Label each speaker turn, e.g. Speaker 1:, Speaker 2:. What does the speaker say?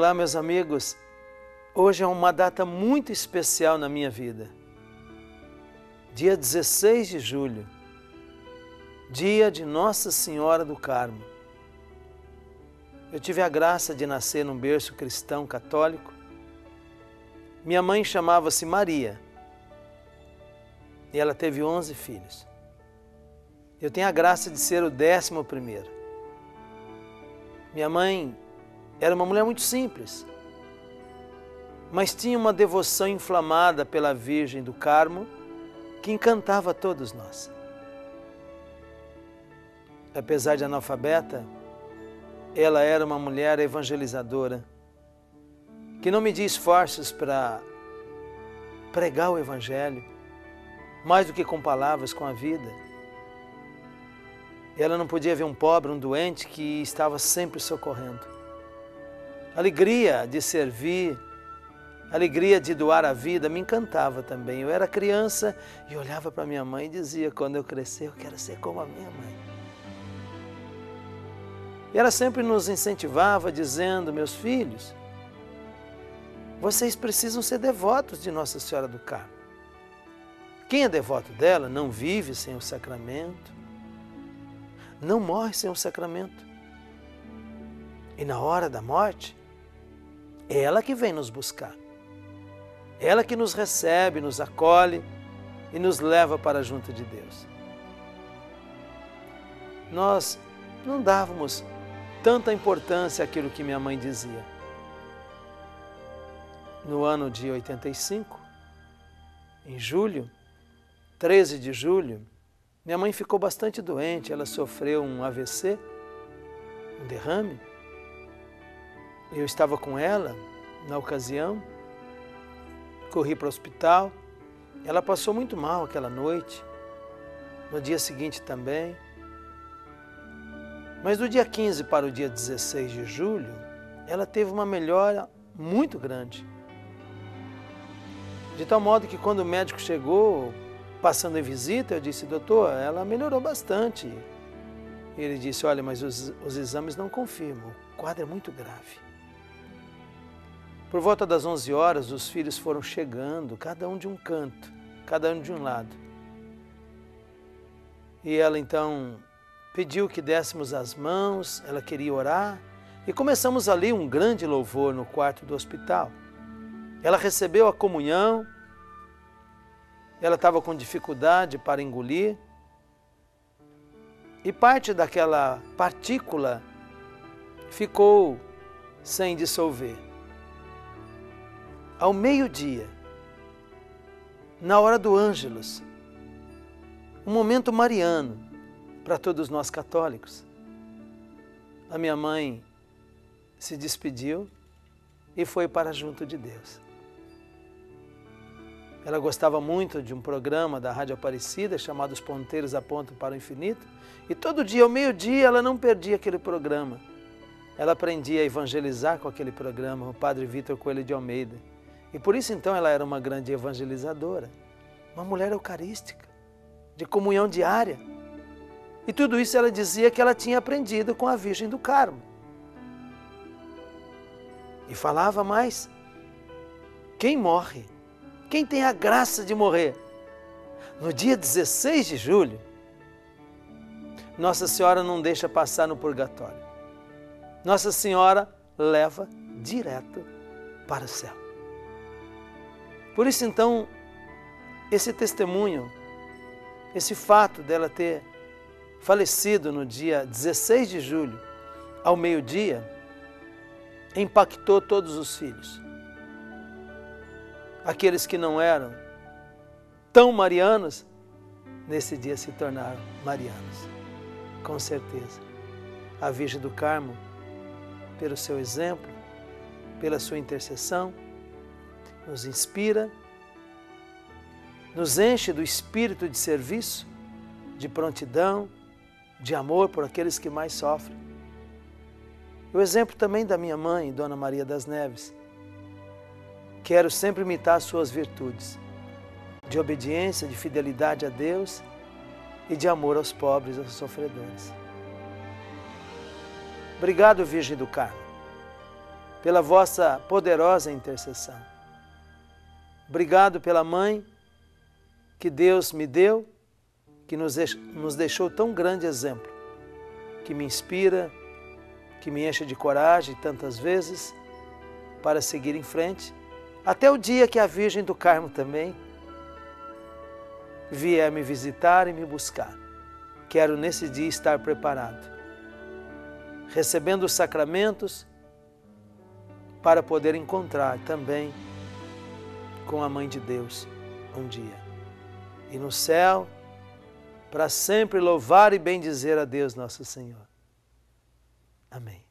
Speaker 1: Olá, meus amigos. Hoje é uma data muito especial na minha vida. Dia 16 de julho, dia de Nossa Senhora do Carmo. Eu tive a graça de nascer num berço cristão católico. Minha mãe chamava-se Maria e ela teve 11 filhos. Eu tenho a graça de ser o 11º. Minha mãe era uma mulher muito simples, mas tinha uma devoção inflamada pela Virgem do Carmo que encantava a todos nós. Apesar de analfabeta, ela era uma mulher evangelizadora, que não media esforços para pregar o Evangelho, mais do que com palavras, com a vida. Ela não podia ver um pobre, um doente, que estava sempre socorrendo. A alegria de servir, a alegria de doar a vida me encantava também. Eu era criança e olhava para minha mãe e dizia, quando eu crescer, eu quero ser como a minha mãe. E ela sempre nos incentivava dizendo, meus filhos, vocês precisam ser devotos de Nossa Senhora do Carmo. Quem é devoto dela não vive sem o sacramento, não morre sem o sacramento. E na hora da morte, é ela que vem nos buscar. Ela que nos recebe, nos acolhe e nos leva para junto de Deus. Nós não dávamos tanta importância àquilo que minha mãe dizia. No ano de 85, em julho, 13 de julho, minha mãe ficou bastante doente, ela sofreu um AVC, um derrame. Eu estava com ela na ocasião, corri para o hospital, ela passou muito mal aquela noite, no dia seguinte também. Mas do dia 15 para o dia 16 de julho, ela teve uma melhora muito grande. De tal modo que quando o médico chegou, passando em visita, eu disse, doutor, ela melhorou bastante. E ele disse, olha, mas os exames não confirmam, o quadro é muito grave. Por volta das 11 horas, os filhos foram chegando, cada um de um canto, cada um de um lado. E ela então pediu que dessemos as mãos, ela queria orar, e começamos ali um grande louvor no quarto do hospital. Ela recebeu a comunhão, ela estava com dificuldade para engolir, e parte daquela partícula ficou sem dissolver. Ao meio-dia, na hora do Ângelus, um momento mariano para todos nós católicos, a minha mãe se despediu e foi para junto de Deus. Ela gostava muito de um programa da Rádio Aparecida chamado Os Ponteiros Apontam para o Infinito, e todo dia, ao meio-dia, ela não perdia aquele programa. Ela aprendia a evangelizar com aquele programa, o Padre Vítor Coelho de Almeida. E por isso, então, ela era uma grande evangelizadora, uma mulher eucarística, de comunhão diária. E tudo isso ela dizia que ela tinha aprendido com a Virgem do Carmo. E falava mais, quem morre, quem tem a graça de morrer, no dia 16 de julho, Nossa Senhora não deixa passar no purgatório. Nossa Senhora leva direto para o céu. Por isso, então, esse testemunho, esse fato dela ter falecido no dia 16 de julho, ao meio-dia, impactou todos os filhos. Aqueles que não eram tão marianos, nesse dia se tornaram marianos, com certeza. A Virgem do Carmo, pelo seu exemplo, pela sua intercessão, nos inspira, nos enche do espírito de serviço, de prontidão, de amor por aqueles que mais sofrem. O exemplo também da minha mãe, Dona Maria das Neves. Quero sempre imitar suas virtudes, de obediência, de fidelidade a Deus e de amor aos pobres e aos sofredores. Obrigado, Virgem do Carmo, pela vossa poderosa intercessão. Obrigado pela mãe que Deus me deu, que nos deixou tão grande exemplo, que me inspira, que me enche de coragem tantas vezes para seguir em frente, até o dia que a Virgem do Carmo também vier me visitar e me buscar. Quero nesse dia estar preparado, recebendo os sacramentos para poder encontrar também com a Mãe de Deus um dia. E no céu, para sempre louvar e bendizer a Deus nosso Senhor. Amém.